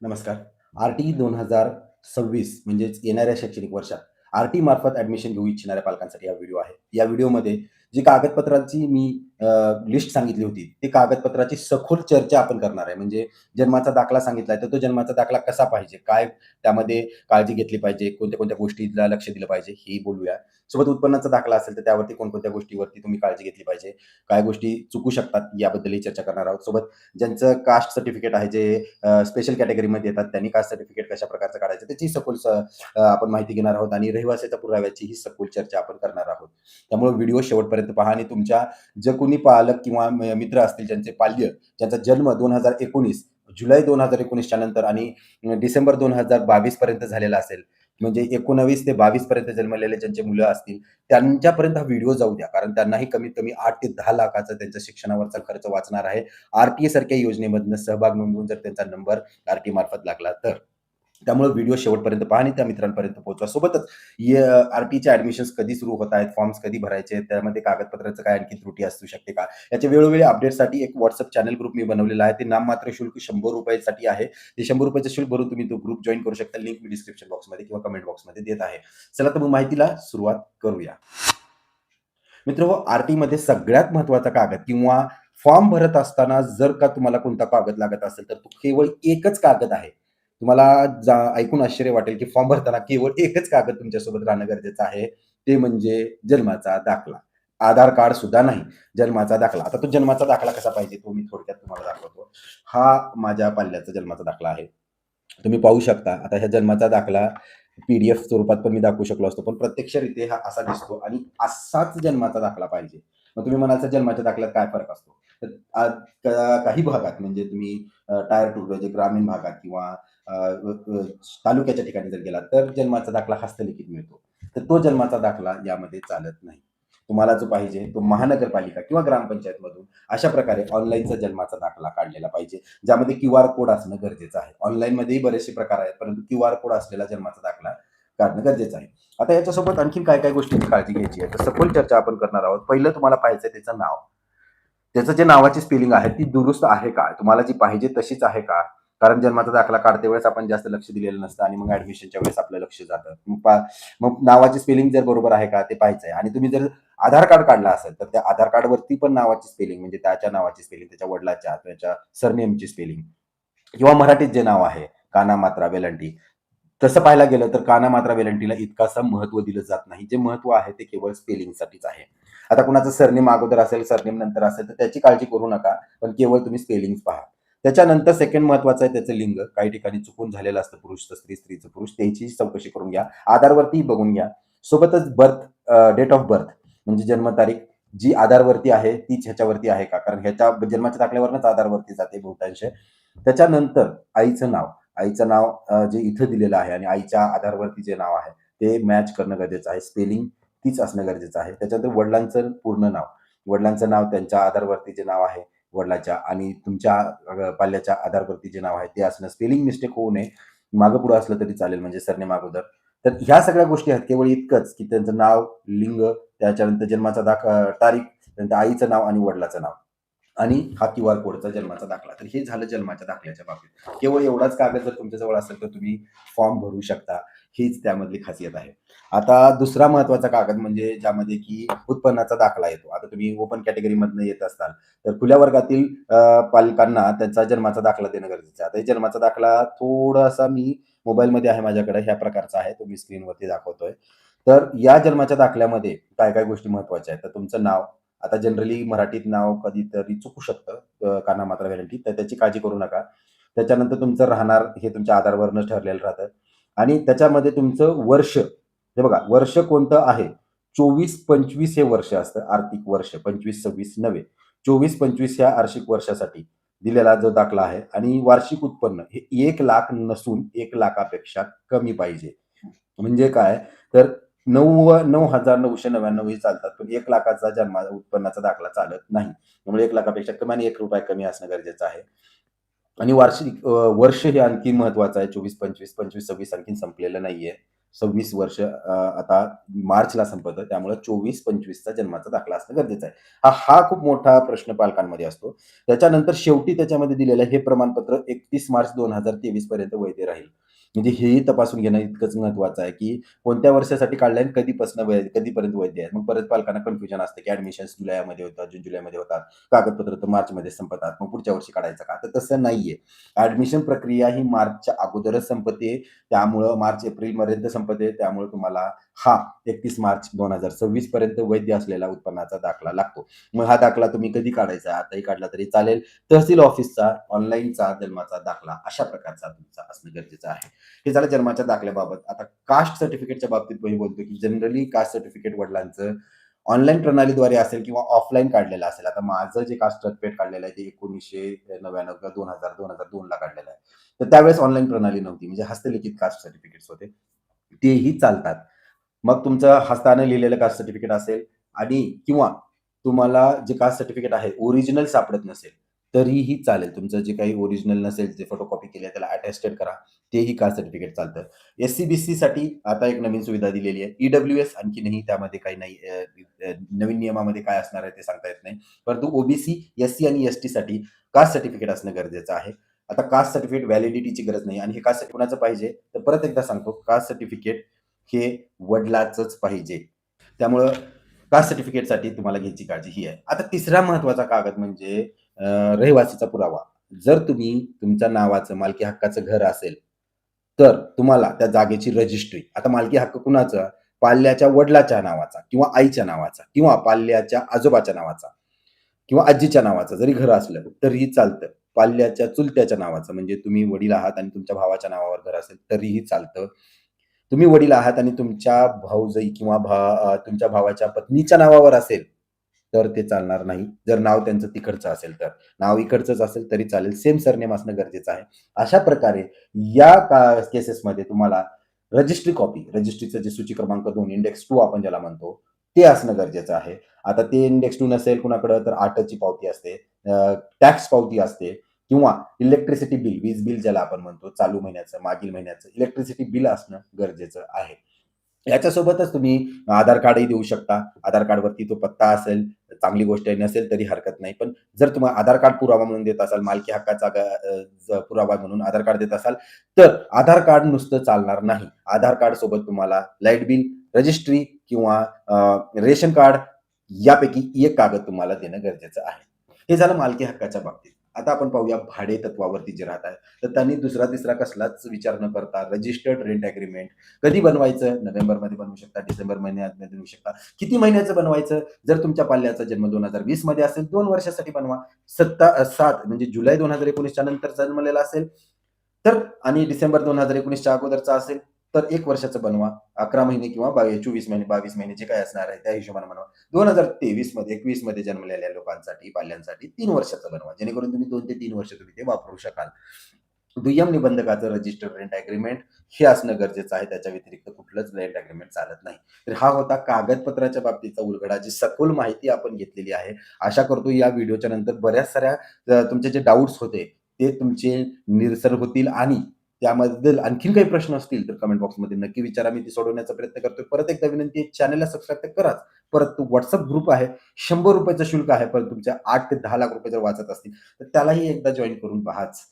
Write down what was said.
नमस्कार. आर-टी 2026 म्हणजेच येणाऱ्या शैक्षणिक वर्षात आर-टी मार्फत ॲडमिशन घेऊ इच्छिणाऱ्या पालकांसाठी हा व्हिडिओ आहे. या व्हिडिओमध्ये जी कागदपत्रांची मी लिस्ट सांगितली होती, ती कागदपत्राची सखोल चर्चा आपण करणार आहे. म्हणजे जन्माचा दाखला सांगितलाय, तर तो जन्माचा दाखला कसा पाहिजे? काय त्यामध्ये काळजी घेतली पाहिजे? कोणत्या-कोणत्या गोष्टीला लक्ष दिलं पाहिजे? हेही बोलूया. सोबत उत्पन्नाचा दाखला असेल, तर त्यावरती कोणकोणत्या गोष्टीवरती तुम्ही काळजी घेतली पाहिजे? काय गोष्टी चुकू शकतात? याबद्दलही चर्चा करणार आहोत. सोबत ज्यांचं कास्ट सर्टिफिकेट आहे, जे स्पेशल कॅटेगरीमध्ये येतात, त्यांनी कास्ट सर्टिफिकेट कशा प्रकारचं काढायचं त्याची सखोल आपण माहिती घेणार आहोत आणि रहिवासाच्या पुराव्याची ही सखोल चर्चा आपण करणार आहोत. त्यामुळे व्हिडिओ शेवटपर्यंत पहा आणि तुमच्या जे कोणी पालक किंवा मित्र असतील ज्यांचे पाल्य, ज्यांचा जन्म 2019 जुलै 2019 च्या नंतर आणि डिसेंबर 2022 पर्यंत झालेला असेल, म्हणजे 19 ते 22 पर्यंत जन्मलेले ज्यांची मुलं असतील, त्यांच्यापर्यंत हा व्हिडिओ जाऊ द्या. कारण त्यांनाही कमीत कमी 8 ते 10 लाखाचा त्यांच्या शिक्षणावरचा खर्च वाचणार आहे. आर-टी सारख्या योजनेमधनं सहभाग नोंदवून जर त्यांचा नंबर आर-टी मार्फत लागला तर. त्यामुळे व्हिडिओ शेवटपर्यंत पहा आणि त्या मित्रांपर्यंत पोहोचवा. सोबतच आर-टीचे ॲडमिशन्स कधी सुरू होत आहेत, फॉर्म्स कधी भरायचे, त्यामध्ये कागदपत्राचं काय आणखी त्रुटी असू शकते का? याच्या वेळोवेळी अपडेटसाठी एक WhatsApp चॅनल ग्रुप मी बनवलेला आहे. ते नाममात्र शुल्क ₹100 साठी आहे. ते ₹100 शुल्क भरून तुम्ही तो ग्रुप जॉइन करू शकता. लिंक मी डिस्क्रिप्शन बॉक्समध्ये किंवा कमेंट बॉक्समध्ये देत आहे. चला तर मग माहितीला सुरुवात करूया. मित्रहो, आर-टीमध्ये सगळ्यात महत्त्वाचा कागद किंवा फॉर्म भरत असताना जर का तुम्हाला कोणता कागद लागत असेल, तर तो केवळ एकच कागद आहे. तुम्हाला ऐकून आश्चर्य वाटेल, की फॉर्म भरताना केवळ एकच कागद तुमच्यासोबत राहणं गरजेचं आहे. ते म्हणजे जन्माचा दाखला. आधार कार्ड सुद्धा नाही, जन्माचा दाखला. आता तो जन्माचा दाखला कसा पाहिजे, तो मी थोडक्यात तुम्हाला दाखवतो. हा माझ्या पाल्याचा जन्माचा दाखला आहे. तुम्ही पाहू शकता. आता ह्या जन्माचा दाखला पी-डी-एफ स्वरूपात पण मी दाखवू शकलो असतो. पण प्रत्यक्षरित्या हा असा दिसतो आणि असाच जन्माचा दाखला पाहिजे. मग तुम्ही म्हणाल तर जन्माच्या दाखल्यात काय फरक असतो? तर काही भागात म्हणजे तुम्ही टायर 2 म्हणजे ग्रामीण भागात किंवा अ, अ, अ, तालुक्याच्या ठिकाणी जर गेलात, तर जन्माचा दाखला हस्तलिखित मिळतो. तर तो जन्माचा दाखला यामध्ये चालत नाही. तुम्हाला जो पाहिजे तो महानगरपालिका किंवा ग्रामपंचायतमधून अशा प्रकारे ऑनलाईनचा जन्माचा दाखला काढलेला पाहिजे. ज्यामध्ये क्यूआर कोड असणं गरजेचं आहे. ऑनलाईनमध्येही बरेचसे प्रकार आहेत, परंतु क्यूआर कोड असलेला जन्माचा दाखला काढणं गरजेचं आहे. आता याच्यासोबत आणखीन काय-काय गोष्टींची काळजी घ्यायची आहे, तर सखोल चर्चा आपण करणार आहोत. पहिलं तुम्हाला पाहायचं त्याचं नाव. त्याचं जे नावाची स्पेलिंग आहे ती दुरुस्त आहे का? तुम्हाला जी पाहिजे तशीच आहे का? कारण जन्माचा दाखला काढते वेळेस आपण जास्त लक्ष दिलेलं नसतं आणि मग ॲडमिशनच्या वेळेस आपलं लक्ष जातं. मग नावाची स्पेलिंग जर बरोबर आहे का ते पाहायचंय आणि तुम्ही जर आधार कार्ड काढला असेल, तर त्या आधार कार्डवरती पण नावाची स्पेलिंग म्हणजे त्याच्या नावाची स्पेलिंग, त्याच्या वडिलांच्या, त्याच्या सरनेमची स्पेलिंग किंवा मराठीत जे नाव आहे, काना, मात्रा, वेलंटी. तसं पाहायला गेलं तर काना, मात्रा, वेलंटीला इतकासं महत्त्व दिलं जात नाही. जे महत्त्व आहे ते केवळ स्पेलिंगसाठीच आहे. आता कुणाचं सरनेम अगोदर असेल, सरनेम नंतर असेल, तर त्याची काळजी करू नका. पण केवळ तुम्ही स्पेलिंग्ज पहा. त्याच्यानंतर सेकंड महत्त्वाचं आहे त्याचं लिंग. काही ठिकाणी चुकून झालेलं असतं पुरुषचं स्त्री, स्त्रीचं पुरुष. त्याची चौकशी करून घ्या. आधारवरती बघून घ्या. सोबतच डेट ऑफ बर्थ म्हणजे जन्मतारीख जी आधारवरती आहे तीच ह्याच्यावरती आहे का? कारण ह्याच्या जन्माच्या दाखल्यावरूनच आधारवरती जाते बहुतांश. त्याच्यानंतर आईचं नाव. आईचं नाव जे इथं दिलेलं आहे आणि आईच्या आधारवरती जे नाव आहे, ते मॅच करणं गरजेचं आहे. स्पेलिंग तीच असणं गरजेचं आहे. त्याच्यानंतर वडिलांचं पूर्ण नाव. वडिलांचं नाव त्यांच्या आधारवरती जे नाव आहे वडिलांच्या आणि तुमच्या पाल्याच्या आधारवरती जे नाव आहे ते असणं. स्पेलिंग मिस्टेक होऊ नये. मागे-पुढे असलं तरी चालेल म्हणजे सरनेम अगोदर. तर ह्या सगळ्या गोष्टी आहेत. केवळ इतकंच, की त्यांचं नाव, लिंग, त्याच्यानंतर जन्माचा तारीख, त्यानंतर आईचं नाव आणि वडिलांचं नाव. आणि हा क्यूआर कोडचा जन्माचा दाखला. तर हे झालं जन्माच्या दाखल्याच्या बाबतीत. केवळ एवढाच कागद जर तुमच्याजवळ असेल, तर तुम्ही फॉर्म भरू शकता. हीच त्यामधली खासियत आहे. आता दुसरा महत्त्वाचा कागद म्हणजे ज्यामध्ये की उत्पन्नाचा दाखला येतो. आता तुम्ही ओपन कॅटेगरीमधनं येत असाल, तर खुल्या वर्गातील पालकांना त्यांचा जन्माचा दाखला देणं गरजेचं आहे. आता हे जन्माचा दाखला थोडासा मी मोबाईलमध्ये आहे माझ्याकडे, ह्या प्रकारचा आहे. तो मी स्क्रीनवरती दाखवतोय. तर या जन्माच्या दाखल्यामध्ये काय-काय गोष्टी महत्त्वाच्या आहेत. तर तुमचं नाव, आता जनरली मराठीत नाव कधीतरी चुकू शकतं काना, मात्रा, वेलांटी तर त्याची काळजी करू नका. त्याच्यानंतर तुमचं राहणार हे तुमच्या आधारवरूनच ठरलेलं राहतं आणि त्याच्यामध्ये तुमचं वर्ष, हे बघा वर्ष कोणतं आहे? 24-25 हे वर्ष असतं आर्थिक वर्ष. 25-26 नव्हे. 24-25 ह्या आर्थिक वर्षासाठी दिलेला जो दाखला आहे आणि वार्षिक उत्पन्न हे 1,00,000 नसून 1,00,000पेक्षा कमी पाहिजे. म्हणजे काय? तर 9,999 ही चालतात. पण 1,00,000चा उत्पन्नाचा दाखला चालत नाही. त्यामुळे 1,00,000पेक्षा कमी आणि ₹1 कमी असणं गरजेचं आहे. आणि वार्षिक वर्ष हे आणखी महत्वाचं आहे. 24-25, 25-26 आणखीन संपलेलं नाहीये. 26 वर्ष आता मार्चला संपतं. त्यामुळे 24-25चा जन्माचा दाखला असणं गरजेचं आहे. हा खूप मोठा प्रश्न पालकांमध्ये असतो. त्याच्यानंतर शेवटी त्याच्यामध्ये दिलेलं हे प्रमाणपत्र 31 मार्च 2023 पर्यंत वैध राहील. म्हणजे हेही तपासून घेणं इतकंच महत्त्वाचं आहे, की कोणत्या वर्षासाठी काढलंय आणि कधीपासून कधीपर्यंत वैध आहे. मग परत पालकांना कन्फ्युजन असतं, की ॲडमिशन्स जुलैमध्ये होतात, जून-जुलैमध्ये होतात. कागदपत्र तर मार्चमध्ये संपतात. मग पुढच्या वर्षी काढायचं का? तर तसं नाहीये. ॲडमिशन प्रक्रिया ही मार्चच्या अगोदरच संपते. त्यामुळं मार्च-एप्रिलपर्यंत संपते. त्यामुळे तुम्हाला हा 31 मार्च 2026 पर्यंत वैध असलेला उत्पन्नाचा दाखला लागतो. मग हा दाखला तुम्ही कधी काढायचा? आताही काढला तरी चालेल. तहसील ऑफिसचा ऑनलाईनचा जन्माचा दाखला अशा प्रकारचा तुमचा असणं गरजेचं आहे. हे झालं जन्माच्या दाखल्याबाबत. आता कास्ट सर्टिफिकेटच्या बाबतीत मी बोलतो, की जनरली कास्ट सर्टिफिकेट वडिलांचं ऑनलाईन प्रणालीद्वारे असेल किंवा ऑफलाईन काढलेलं असेल. आता माझं जे कास्ट सर्टिफिकेट काढलेलं आहे ते 1999 किंवा 2000-2002ला काढलेलं आहे. तर त्यावेळेस ऑनलाईन प्रणाली नव्हती. म्हणजे हस्तलिखित कास्ट सर्टिफिकेट्स होते. तेही चालतात. मग तुमचं हस्ताने लिहिलेलं कास्ट सर्टिफिकेट असेल आणि किंवा तुम्हाला जे कास्ट सर्टिफिकेट आहे ओरिजिनल सापडत नसेल, तरीही चालेल. तुमचं जे काही ओरिजिनल नसेल, जे फोटोकॉपी केली आहे त्याला अटेस्टेड करा. तेही कास्ट सर्टिफिकेट चालतं. एस-सी-बी-सीसाठी आता एक नवीन सुविधा दिलेली आहे. ई-डब्ल्यू-एस आणखीनही त्यामध्ये काही नाही नवीन नियमामध्ये काय असणार आहे ते सांगता येत नाही. परंतु ओ-बी-सी, एस-सी आणि एस-टीसाठी कास्ट सर्टिफिकेट असणं गरजेचं आहे. आता कास्ट सर्टिफिकेट व्हॅलिडिटीची गरज नाही आणि हे कास्ट सर्टिफिकेट कुणाचं पाहिजे? तर परत एकदा सांगतो, कास्ट सर्टिफिकेट हे वडिलांचंच पाहिजे. त्यामुळं कास्ट सर्टिफिकेटसाठी तुम्हाला घ्यायची काळजी ही आहे. आता तिसरा महत्त्वाचा कागद म्हणजे रहिवासीचा पुरावा. जर तुम्ही तुमच्या नावाचं मालकी हक्काचं घर असेल, तर तुम्हाला त्या जागेची रजिस्ट्री आता मालकी हक्क कुणाचा? पाल्याच्या वडिलाच्या नावाचा किंवा आईच्या नावाचा किंवा पाल्याच्या आजोबाच्या नावाचा किंवा आजीच्या नावाचं जरी घर असलं तरीही चालतं. पाल्याच्या चुलत्याच्या नावाचं म्हणजे तुम्ही वडील आहात आणि तुमच्या भावाच्या नावावर घर असेल तरीही चालतं. तुम्ही वडील आहात आणि तुमच्या भाऊजाई किंवा तुमच्या भावाच्या पत्नीच्या नावावर असेल, तर ते चालणार नाही. जर नाव त्यांचं तिकडचं असेल तर. नाव इकडचंच असेल तरी चालेल. सेम सरनेम असणं गरजेचं आहे. अशा प्रकारे या केसेसमध्ये तुम्हाला रजिस्ट्री कॉपी, रजिस्ट्रीचं जे सूची क्रमांक 2 इंडेक्स 2 आपण ज्याला म्हणतो, ते असणं गरजेचं आहे. आता ते इंडेक्स 2 नसेल कुणाकडं तर 8ची पावती असते, टॅक्स पावती असते किंवा इलेक्ट्रिसिटी बिल, वीज बिल ज्याला आपण म्हणतो, चालू महिन्याचं, मागील महिन्याचं इलेक्ट्रिसिटी बिल असणं गरजेचं आहे. याच्यासोबतच तुम्ही आधार कार्डही देऊ शकता. आधार कार्डवरती तो पत्ता असेल, चांगली गोष्ट आहे. नसेल तरी हरकत नाही. पण जर तुम्हाला आधार कार्ड पुरावा म्हणून देत असाल, मालकी हक्काचा पुरावा म्हणून आधार कार्ड देत असाल, तर आधार कार्ड नुसतं चालणार नाही. आधार कार्ड सोबत तुम्हाला लाईट बिल, रजिस्ट्री किंवा रेशन कार्ड यापैकी एक कागद तुम्हाला देणं गरजेचं आहे. हे झालं मालकी हक्काच्या बाबतीत. आता आपण पाहूया भाडे तत्वावरती जे राहत आहे. तर त्यांनी दुसरा-तिसरा कसलाच विचार न करता रजिस्टर्ड रेंट एग्रीमेंट कधी बनवायचं? नोव्हेंबरमध्ये बनवू शकता, डिसेंबर महिन्यात बनवू शकता. किती महिन्याचं बनवायचं? जर तुमच्या पाल्याचा जन्म 2020 मध्ये असेल 2 वर्षासाठी बनवा. 7 म्हणजे जुलै 2019च्या नंतर जन्मलेला असेल तर आणि डिसेंबर 2019च्या अगोदरचा असेल तर 1 वर्षाचं बनवा. 11 महिने किंवा 24 महिने, 22 महिने जे काही असणार आहे त्या हिशोबाने बनवा. 2023 मध्ये 21 मध्ये जन्मलेल्या लोकांसाठी, पाल्यांसाठी 3 वर्षाचं बनवा. जेणेकरून तुम्ही 2 ते 3 वर्ष तुम्ही ते वापरू शकाल. दुय्यम निबंधकाचं रजिस्टर्ड रेंट एग्रीमेंट हे असणं गरजेचं आहे. त्याच्या व्यतिरिक्त कुठलंच रेंट एग्रीमेंट चालत नाही. तर हा होता कागदपत्राच्या बाबतीचा उलगडा. जी सखोल माहिती आपण घेतलेली आहे. आशा करतो या व्हिडिओच्या नंतर बऱ्याच साऱ्या तुमचे जे डाउट्स होते ते तुमचे निरसन होतील आणि त्याबद्दल आणखीन काही प्रश्न असतील तर कमेंट बॉक्समध्ये नक्की विचारा. मी ते सोडवण्याचा प्रयत्न करतोय. परत एकदा विनंती आहे चॅनलला सबस्क्राईब तर कराच. परत तो WhatsApp ग्रुप आहे. ₹100 शुल्क आहे. पण तुमच्या 8 ते 10 लाख रुपये जर वाचत असतील तर त्यालाही एकदा जॉइन करून पहाच.